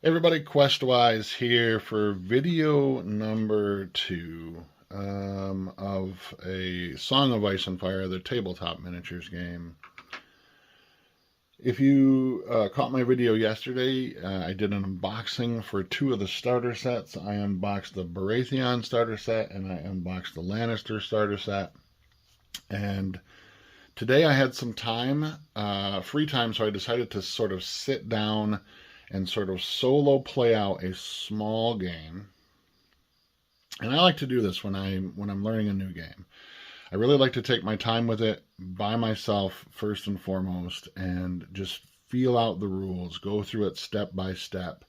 Everybody, Questwise here for video number 2 of a Song of Ice and Fire, the tabletop miniatures game. If you caught my video yesterday, I did an unboxing for 2 of the starter sets. I unboxed the Baratheon starter set and I unboxed the Lannister starter set. And today I had some time, free time, so I decided to sort of sit down and sort of solo play out a small game. And I like to do this when I'm learning a new game. I really like to take my time with it by myself first and foremost and just feel out the rules, go through it step by step,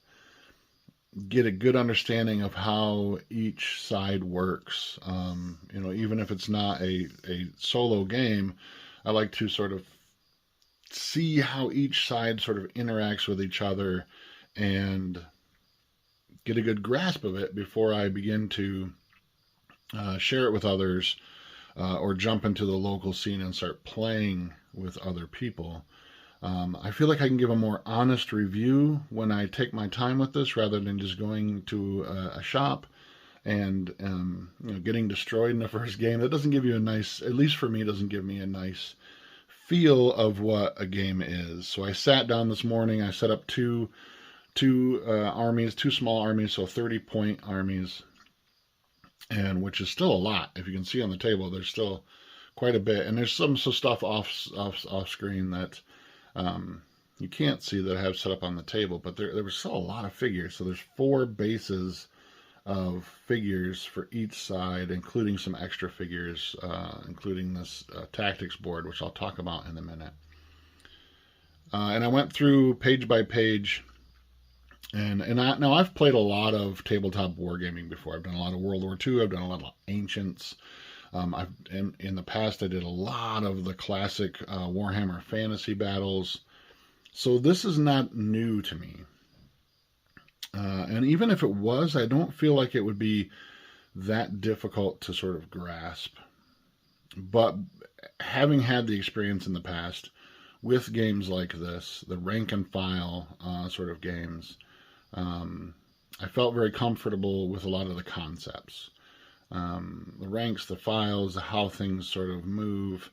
get a good understanding of how each side works. Even if it's not a solo game, I like to sort of see how each side sort of interacts with each other and get a good grasp of it before I begin to share it with others or jump into the local scene and start playing with other people. I feel like I can give a more honest review when I take my time with this rather than just going to a shop and getting destroyed in the first game. That doesn't give you a nice, at least for me, doesn't give me a nice feel of what a game is. So I sat down this morning. I set up two armies, 2 small armies, so 30-point armies, and which is still a lot. If you can see on the table, there's still quite a bit, and there's some stuff off screen that you can't see that I have set up on the table. But there was still a lot of figures. So there's 4 bases of figures for each side, including some extra figures, including this tactics board, which I'll talk about in a minute. And I went through page by page, now I've played a lot of tabletop wargaming before. I've done a lot of World War II. I've done a lot of Ancients. In the past, I did a lot of the classic Warhammer fantasy battles. So this is not new to me. And even if it was, I don't feel like it would be that difficult to sort of grasp. But having had the experience in the past with games like this, the rank and file sort of games, I felt very comfortable with a lot of the concepts. The ranks, the files, how things sort of move.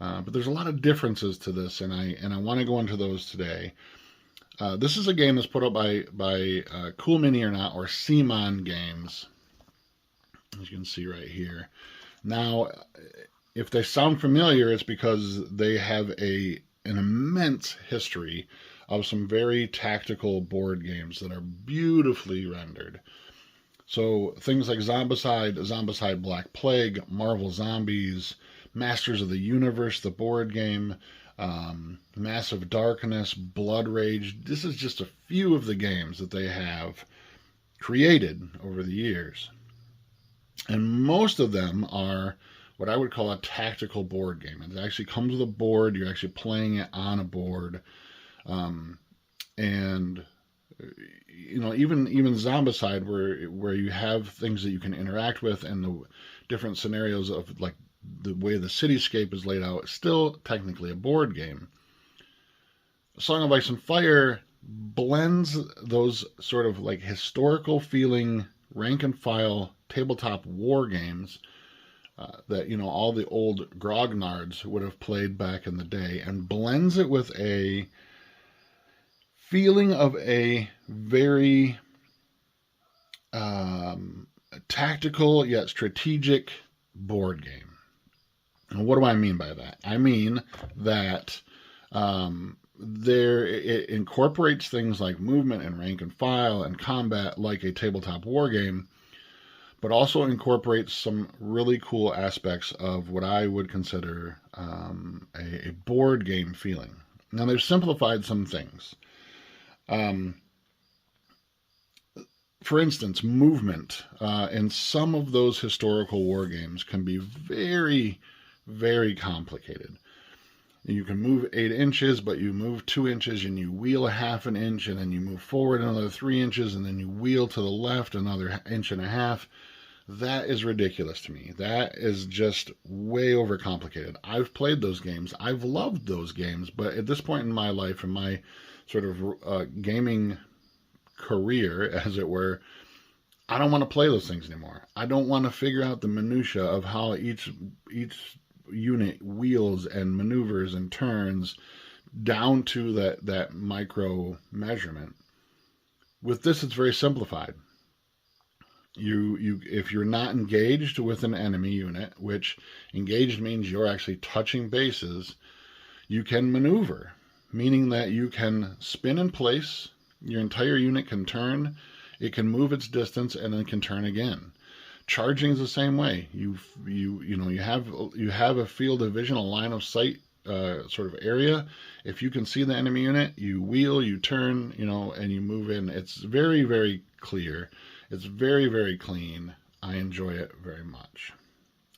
But there's a lot of differences to this, and I want to go into those today. This is a game that's put up by Cool Mini or Not, or CMON games, as you can see right here. Now, if they sound familiar, it's because they have an immense history of some very tactical board games that are beautifully rendered. So things like Zombicide Black Plague, Marvel Zombies, Masters of the Universe, the board game, Massive Darkness, Blood Rage. This is just a few of the games that they have created over the years. And most of them are what I would call a tactical board game. It actually comes with a board. You're actually playing it on a board. And even Zombicide, where you have things that you can interact with and the different scenarios of like the way the cityscape is laid out, it's still technically a board game. Song of Ice and Fire blends those sort of like historical feeling rank and file tabletop war games that all the old grognards would have played back in the day, and blends it with a feeling of a very tactical yet strategic board game. And what do I mean by that? I mean that it incorporates things like movement and rank and file and combat like a tabletop war game, but also incorporates some really cool aspects of what I would consider a board game feeling. Now, they've simplified some things. For instance, movement in some of those historical war games can be very, very complicated. You can move 8 inches, but you move 2 inches and you wheel a half an inch, and then you move forward another 3 inches, and then you wheel to the left another inch and a half. That is ridiculous to me. That is just way overcomplicated. I've played those games. I've loved those games, but at this point in my life, in my sort of gaming career, as it were, I don't want to play those things anymore. I don't want to figure out the minutia of how each unit wheels and maneuvers and turns down to that micro measurement. With this, it's very simplified. If you're not engaged with an enemy unit, which engaged means you're actually touching bases, you can maneuver, meaning that you can spin in place, your entire unit can turn, it can move its distance, and then can turn again. Charging is the same way. You have a field of vision, a line of sight sort of area. If you can see the enemy unit, you wheel, you turn, and you move in. It's very, very clear. It's very, very clean. I enjoy it very much.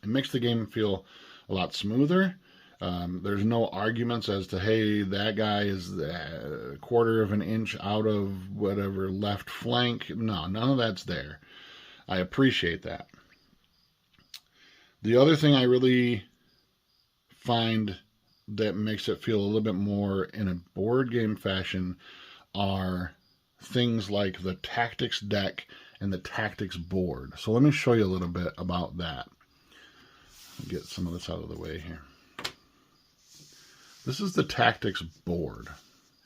It makes the game feel a lot smoother. There's no arguments as to, hey, that guy is a quarter of an inch out of whatever left flank. No, none of that's there. I appreciate that. The other thing I really find that makes it feel a little bit more in a board game fashion are things like the tactics deck and the tactics board. So let me show you a little bit about that. Get some of this out of the way here. This is the tactics board.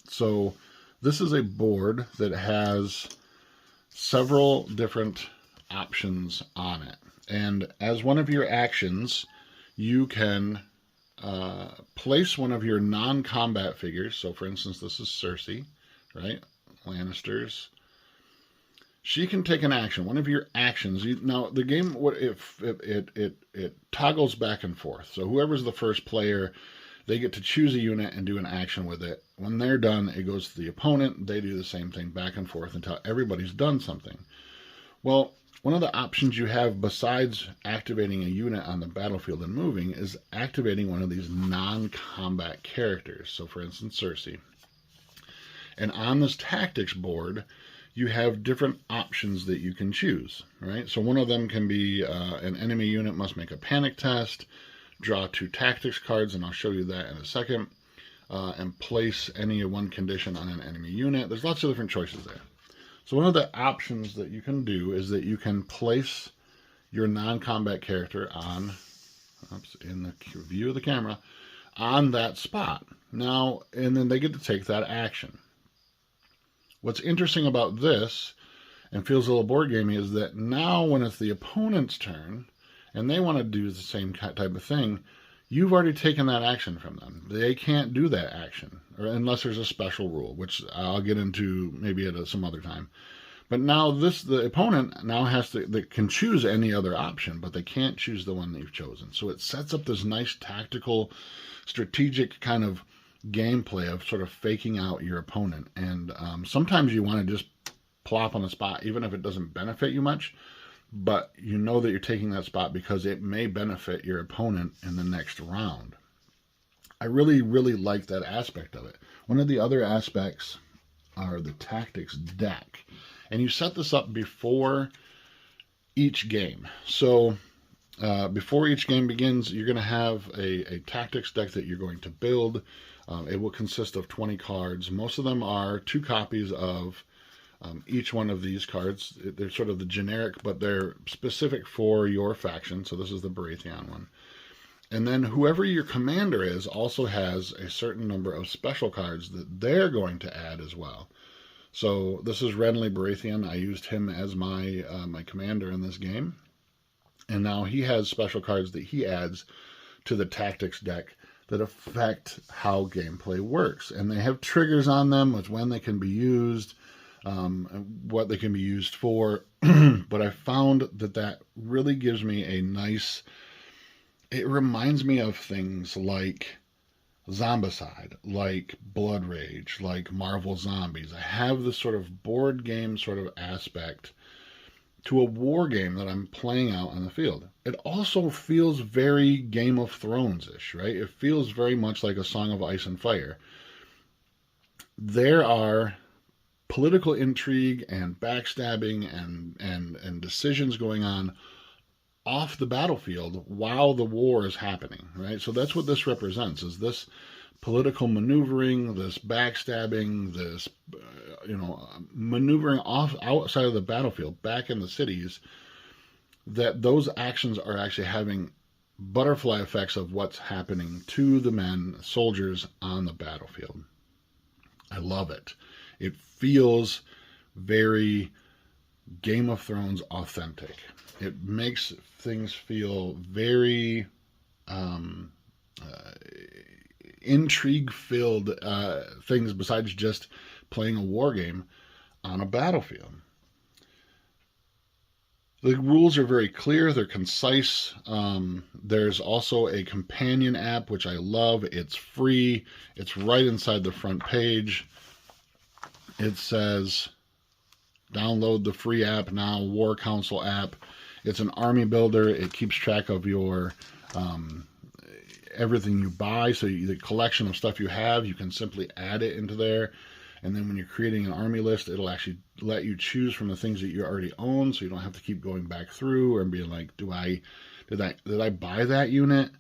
So this is a board that has several different options on it. And as one of your actions, you can place one of your non-combat figures. So for instance, this is Cersei, right? Lannisters. She can take an action. One of your actions. Now the game, it toggles back and forth. So whoever's the first player, they get to choose a unit and do an action with it. When they're done, it goes to the opponent. They do the same thing back and forth until everybody's done something. Well, one of the options you have besides activating a unit on the battlefield and moving is activating one of these non-combat characters. So for instance, Cersei. And on this tactics board, you have different options that you can choose, right? So one of them can be an enemy unit must make a panic test, draw 2 tactics cards, and I'll show you that in a second, and place any one condition on an enemy unit. There's lots of different choices there. So one of the options that you can do is that you can place your non-combat character on, in the view of the camera, on that spot. Now, and then they get to take that action. What's interesting about this, and feels a little board gamey, is that now when it's the opponent's turn, and they want to do the same type of thing, you've already taken that action from them. They can't do that action, or unless there's a special rule, which I'll get into maybe at some other time. But now the opponent now they can choose any other option, but they can't choose the one they've chosen. So it sets up this nice tactical, strategic kind of gameplay of sort of faking out your opponent. And sometimes you want to just plop on the spot, even if it doesn't benefit you much. But you know that you're taking that spot because it may benefit your opponent in the next round. I really, really like that aspect of it. One of the other aspects are the tactics deck. And you set this up before each game. So before each game begins, you're going to have a tactics deck that you're going to build. It will consist of 20 cards. Most of them are 2 copies of each one of these cards. They're sort of the generic, but they're specific for your faction. So this is the Baratheon one. And then whoever your commander is also has a certain number of special cards that they're going to add as well. So this is Renly Baratheon. I used him as my my commander in this game. And now he has special cards that he adds to the tactics deck that affect how gameplay works. And they have triggers on them with when they can be used, what they can be used for. But I found that really gives me a nice, it reminds me of things like Zombicide, like Blood Rage, like Marvel Zombies. I have this sort of board game sort of aspect to a war game that I'm playing out on the field. It also feels very Game of Thrones-ish, right? It feels very much like a Song of Ice and Fire. There are political intrigue and backstabbing and decisions going on off the battlefield while the war is happening, right? So that's what this represents, is this political maneuvering, this backstabbing, this maneuvering off outside of the battlefield, back in the cities, that those actions are actually having butterfly effects of what's happening to the men, soldiers on the battlefield. I love it. It feels very Game of Thrones authentic. It makes things feel very intrigue-filled things besides just playing a war game on a battlefield. The rules are very clear. They're concise. There's also a companion app, which I love. It's free. It's right inside the front page. It says, download the free app now, War Council app. It's an army builder. It keeps track of your everything you buy. So the collection of stuff you have, you can simply add it into there. And then when you're creating an army list, it'll actually let you choose from the things that you already own, so you don't have to keep going back through and being like, did I buy that unit?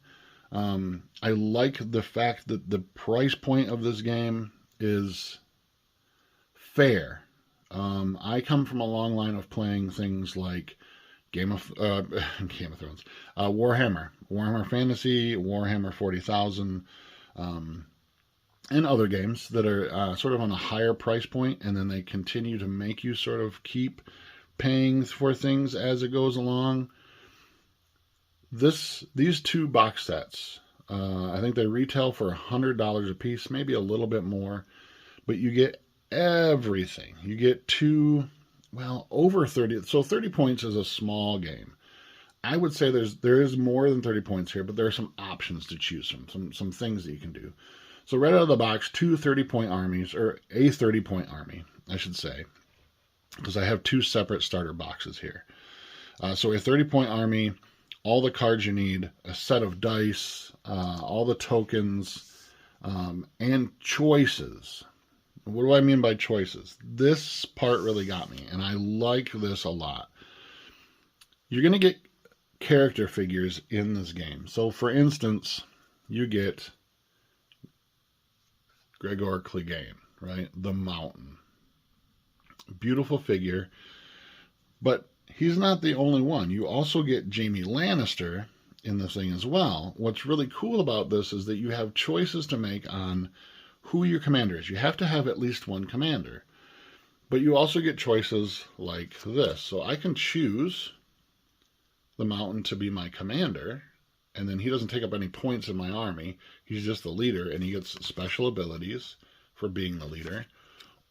I like the fact that the price point of this game is fair. I come from a long line of playing things like Game of Thrones, Warhammer Fantasy, Warhammer 40,000. And other games that are sort of on a higher price point, and then they continue to make you sort of keep paying for things as it goes along. These two box sets, I think they retail for $100 a piece, maybe a little bit more, but you get everything. You get over 30. So 30 points is a small game. I would say there is more than 30 points here, but there are some options to choose from, some things that you can do. So right out of the box, 2 30-point armies, or a 30-point army, I should say, because I have 2 separate starter boxes here. So a 30-point army, all the cards you need, a set of dice, all the tokens, and choices. What do I mean by choices? This part really got me, and I like this a lot. You're going to get character figures in this game. So for instance, you get Gregor Clegane, right? The Mountain. Beautiful figure. But he's not the only one. You also get Jaime Lannister in this thing as well. What's really cool about this is that you have choices to make on who your commander is. You have to have at least one commander. But you also get choices like this. So I can choose the Mountain to be my commander, and then he doesn't take up any points in my army. He's just the leader, and he gets special abilities for being the leader.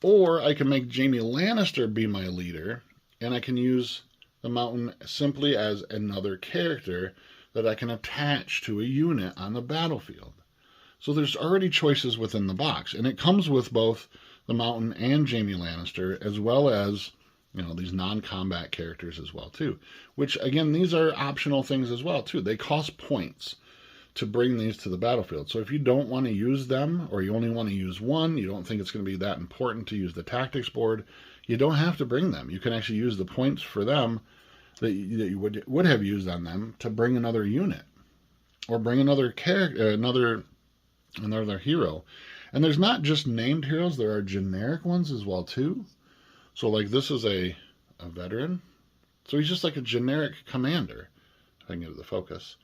Or I can make Jaime Lannister be my leader, and I can use the Mountain simply as another character that I can attach to a unit on the battlefield. So there's already choices within the box, and it comes with both the Mountain and Jaime Lannister, as well as these non-combat characters as well too, which again, these are optional things as well too. They cost points to bring these to the battlefield. So if you don't want to use them, or you only want to use one, you don't think it's going to be that important to use the tactics board, you don't have to bring them. You can actually use the points for them that you would have used on them to bring another unit, or bring another character, another hero. And there's not just named heroes, there are generic ones as well too. So like this is a veteran. So he's just like a generic commander. If I can get to the focus.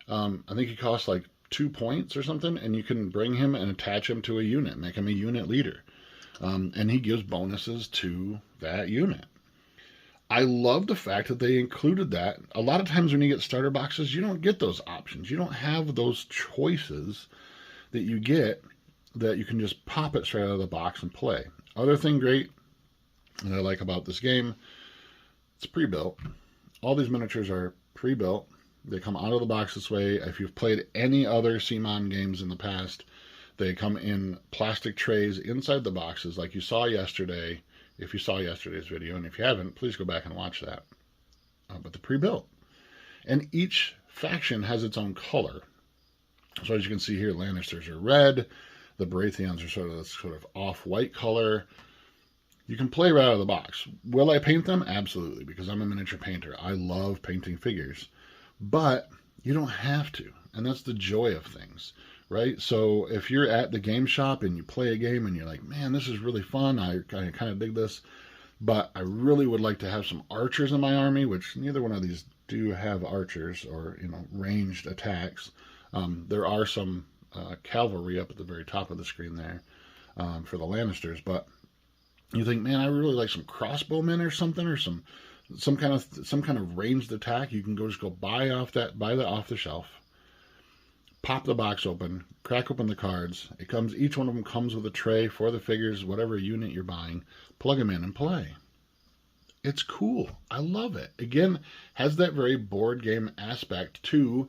I think he costs like 2 points or something, and you can bring him and attach him to a unit, make him a unit leader. And he gives bonuses to that unit. I love the fact that they included that. A lot of times when you get starter boxes, you don't get those options. You don't have those choices that you get that you can just pop it straight out of the box and play. Other thing great that I like about this game, it's pre-built. All these miniatures are pre-built. They come out of the box this way. If you've played any other CMON games in the past, they come in plastic trays inside the boxes like you saw yesterday, if you saw yesterday's video. And if you haven't, please go back and watch that. But they're pre-built. And each faction has its own color. So as you can see here, Lannisters are red. The Baratheons are sort of off-white color. You can play right out of the box. Will I paint them? Absolutely, because I'm a miniature painter. I love painting figures. But you don't have to, and that's the joy of things. right? So if you're at the game shop and you play a game and you're like, man, this is really fun, I kind of dig this, but I really would like to have some archers in my army, which neither one of these do have archers or, ranged attacks. There are some cavalry up at the very top of the screen there for the Lannisters, but you think, man, I really like some crossbowmen or something, or some kind of ranged attack. You can just go buy that off the shelf, pop the box open, crack open the cards. Each one of them comes with a tray for the figures, whatever unit you're buying. Plug them in and play. It's cool. I love it. Again, has that very board game aspect to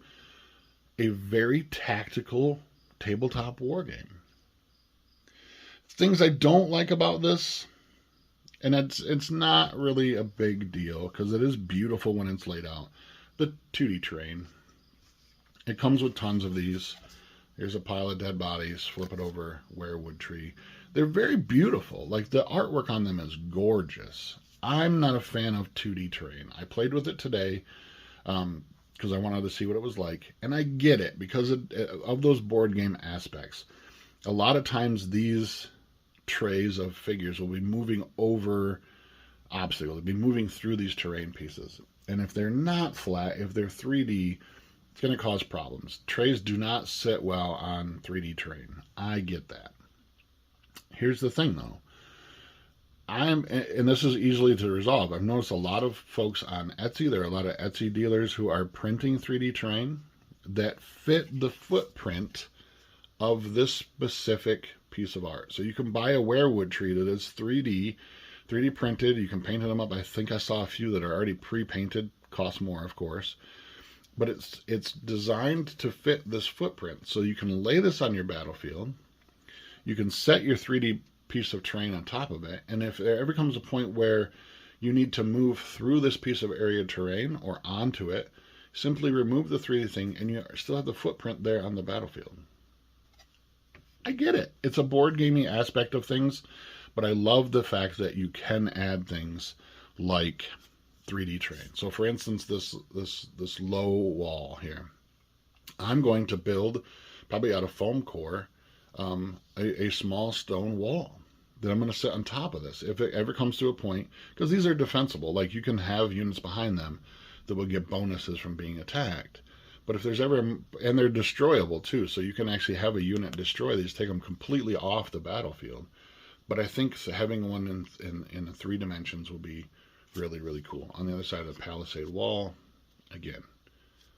a very tactical tabletop war game. Things I don't like about this, and it's not really a big deal because it is beautiful when it's laid out. The 2D terrain. It comes with tons of these. Here's a pile of dead bodies. Flip it over. Werewood tree. They're very beautiful. Like, the artwork on them is gorgeous. I'm not a fan of 2D terrain. I played with it today because I wanted to see what it was like. And I get it because of those board game aspects. A lot of times these trays of figures will be moving over obstacles. They'll be moving through these terrain pieces. And if they're not flat, if they're 3D, it's going to cause problems. Trays do not sit well on 3D terrain. I get that. Here's the thing, though. And this is easily to resolve. I've noticed a lot of folks on Etsy, there are a lot of Etsy dealers who are printing 3D terrain that fit the footprint of this specific piece of art. So you can buy a werewood tree that is 3D printed. You can paint them up. I think I saw a few that are already pre-painted. Cost more, of course. But it's designed to fit this footprint. So you can lay this on your battlefield. You can set your 3D piece of terrain on top of it. And if there ever comes a point where you need to move through this piece of area terrain or onto it, simply remove the 3D thing and you still have the footprint there on the battlefield. I get it. It's a board gaming aspect of things, but I love the fact that you can add things like 3D terrain. So for instance, this low wall here, I'm going to build, probably out of foam core, a small stone wall that I'm going to set on top of this. If it ever comes to a point, because these are defensible, like you can have units behind them that will get bonuses from being attacked. But if there's ever, and they're destroyable too, so you can actually have a unit destroy these, take them completely off the battlefield. But I think having one in 3 dimensions will be really, really cool. On the other side of the palisade wall, again,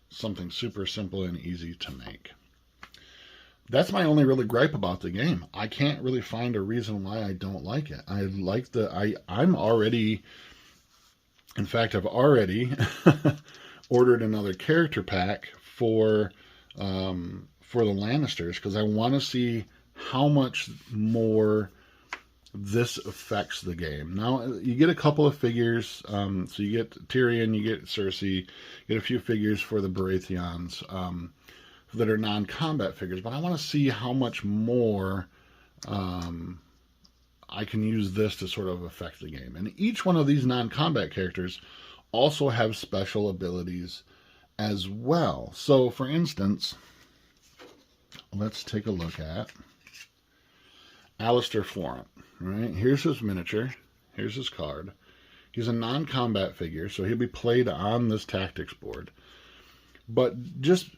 something super simple and easy to make. That's my only really gripe about the game. I can't really find a reason why I don't like it. I'm already, in fact, I've already ordered another character pack for the Lannisters because I want to see how much more this affects the game. Now, you get a couple of figures. So you get Tyrion, you get Cersei, you get a few figures for the Baratheons that are non-combat figures, but I want to see how much more I can use this to sort of affect the game. And each one of these non-combat characters also have special abilities as well. So, for instance, let's take a look at Alistair Florent. Right? Here's his miniature. Here's his card. He's a non-combat figure, so he'll be played on this tactics board. But just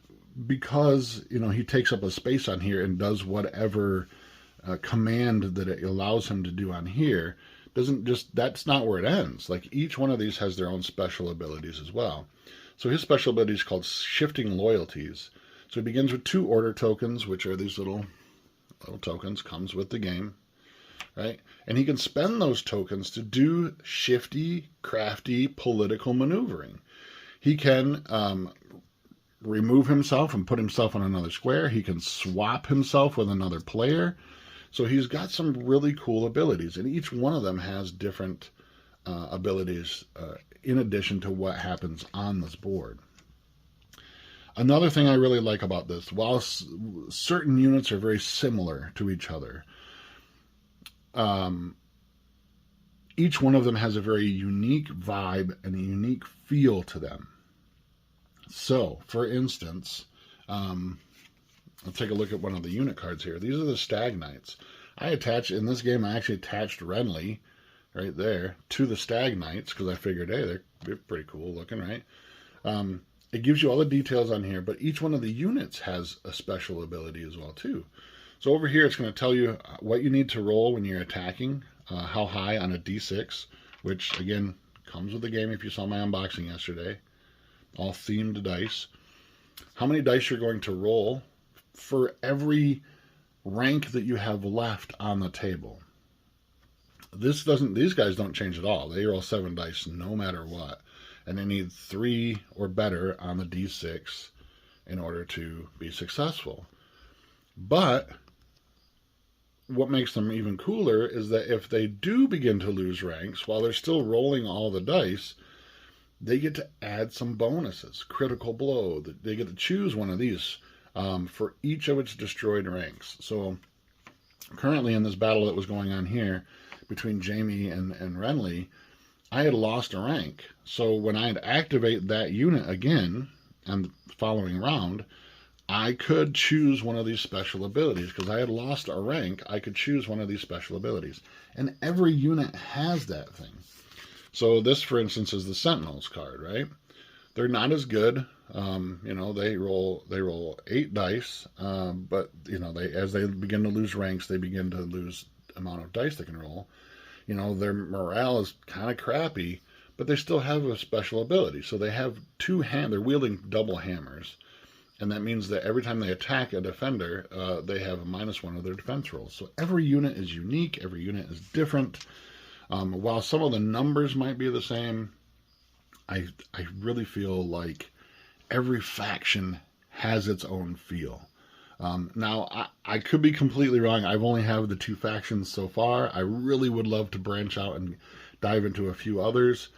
because, he takes up a space on here and does whatever command that it allows him to do on here, that's not where it ends. Like, each one of these has their own special abilities as well. So his special ability is called Shifting Loyalties. So he begins with 2 order tokens, which are these little tokens, comes with the game, right? And he can spend those tokens to do shifty, crafty, political maneuvering. He can remove himself and put himself on another square. He can swap himself with another player. So he's got some really cool abilities, and each one of them has different abilities in addition to what happens on this board. Another thing I really like about this, while certain units are very similar to each other, each one of them has a very unique vibe and a unique feel to them. So, for instance, let's take a look at one of the unit cards here. These are the Stag Knights. In this game, I actually attached Renly right there to the Stag Knights because I figured, hey, they're pretty cool looking, right? It gives you all the details on here, but each one of the units has a special ability as well, too. So over here, it's going to tell you what you need to roll when you're attacking, how high on a D6, which, again, comes with the game if you saw my unboxing yesterday. All themed dice. How many dice you're going to roll for every rank that you have left on the table. These guys don't change at all. They roll 7 dice no matter what. And they need 3 or better on the D6 in order to be successful. But what makes them even cooler is that if they do begin to lose ranks while they're still rolling all the dice, they get to add some bonuses. Critical blow. They get to choose one of these for each of its destroyed ranks. So currently in this battle that was going on here between Jamie and Renly, I had lost a rank. So when I'd activate that unit again and the following round, I could choose one of these special abilities. Because I had lost a rank, I could choose one of these special abilities. And every unit has that thing. So this, for instance, is the Sentinels card, right? They're not as good. They roll 8 dice, but as they begin to lose ranks, they begin to lose amount of dice they can roll. Their morale is kind of crappy, but they still have a special ability. So they have they're wielding double hammers. And that means that every time they attack a defender, they have a -1 of their defense rolls. So every unit is unique. Every unit is different. While some of the numbers might be the same, I really feel like every faction has its own feel. Now, I could be completely wrong. I've only have the 2 factions so far. I really would love to branch out and dive into a few others.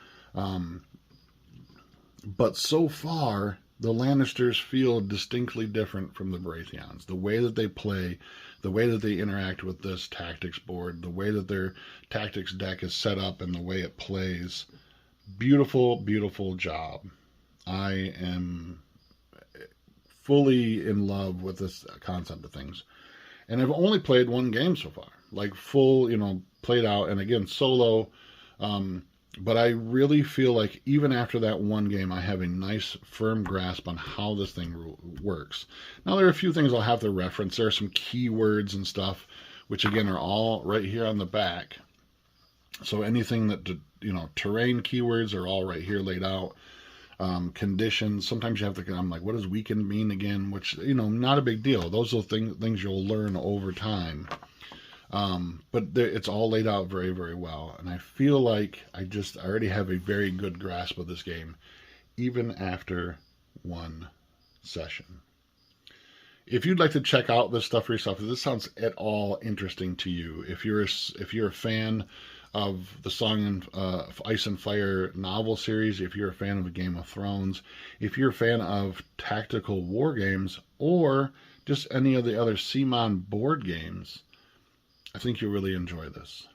But so far, the Lannisters feel distinctly different from the Baratheons. The way that they play, the way that they interact with this tactics board, the way that their tactics deck is set up and the way it plays. Beautiful, beautiful job. I am fully in love with this concept of things. And I've only played 1 game so far. Like full, played out, and again, solo. But I really feel like even after that 1 game, I have a nice, firm grasp on how this thing works. Now, there are a few things I'll have to reference. There are some keywords and stuff, which again are all right here on the back. So anything that, terrain keywords are all right here laid out. Conditions. Sometimes you have to, I'm like, what does weakened mean again? Which, not a big deal. Those are things you'll learn over time. But it's all laid out very, very well. And I feel like I already have a very good grasp of this game, even after 1 session. If you'd like to check out this stuff for yourself, if this sounds at all interesting to you, if you're a fan of the Song of Ice and Fire novel series, if you're a fan of Game of Thrones, if you're a fan of tactical war games, or just any of the other CMON board games, I think you'll really enjoy this.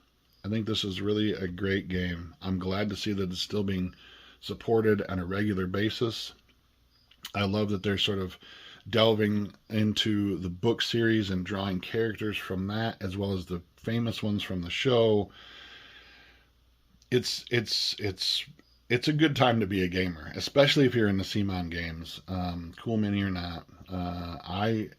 I think this is really a great game. I'm glad to see that it's still being supported on a regular basis. I love that they're sort of delving into the book series and drawing characters from that, as well as the famous ones from the show. It's a good time to be a gamer, especially if you're in the CMON games, Cool Mini or not. I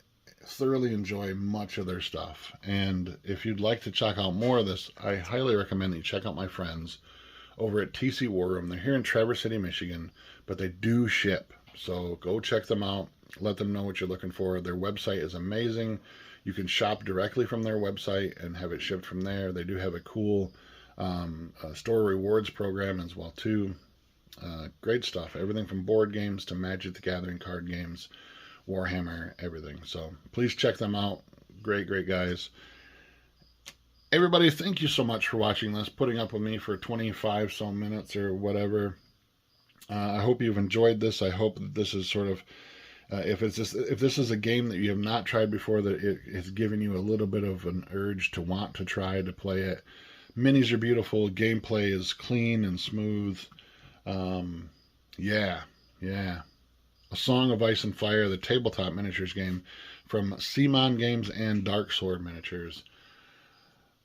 thoroughly enjoy much of their stuff, and if you'd like to check out more of this, I highly recommend that you check out my friends over at TC War Room. They're here in Traverse City, Michigan, but they do ship, so go check them out. Let them know what you're looking for. Their website is amazing. You can shop directly from their website and have it shipped from there. They do have a cool store rewards program as well too. Great stuff. Everything from board games to Magic the Gathering card games, Warhammer, everything. So please check them out. Great guys. Everybody, thank you so much for watching this, putting up with me for 25 some minutes or whatever. I hope you've enjoyed this. I hope that this is sort of if this is a game that you have not tried before, that it has given you a little bit of an urge to want to try to play it. Minis are beautiful. Gameplay is clean and smooth. Yeah. A Song of Ice and Fire, the tabletop miniatures game from CMON Games and Dark Sword Miniatures.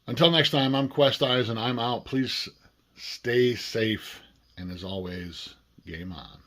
Until next time, I'm Quest Eyes and I'm out. Please stay safe, and as always, game on.